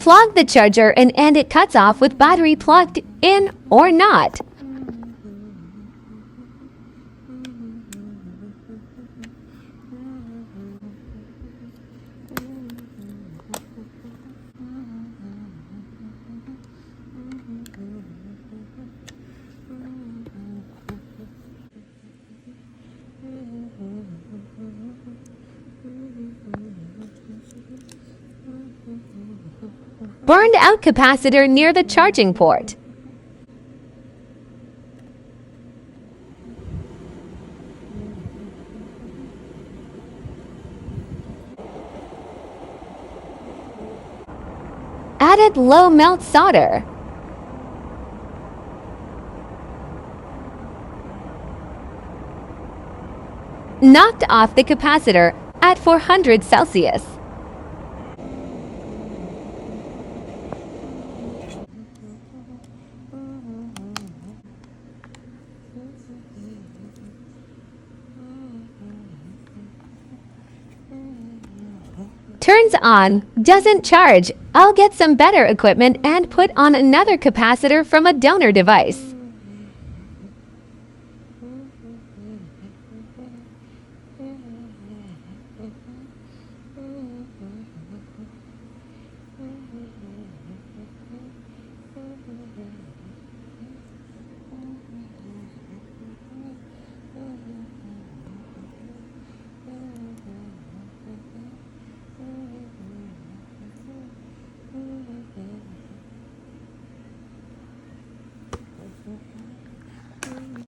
Plug the charger and it cuts off with battery plugged in or not. Burned out capacitor near the charging port. Added low melt solder. Knocked off the capacitor at 400 Celsius. Turns on, doesn't charge. I'll get some better equipment and put on another capacitor from a donor device.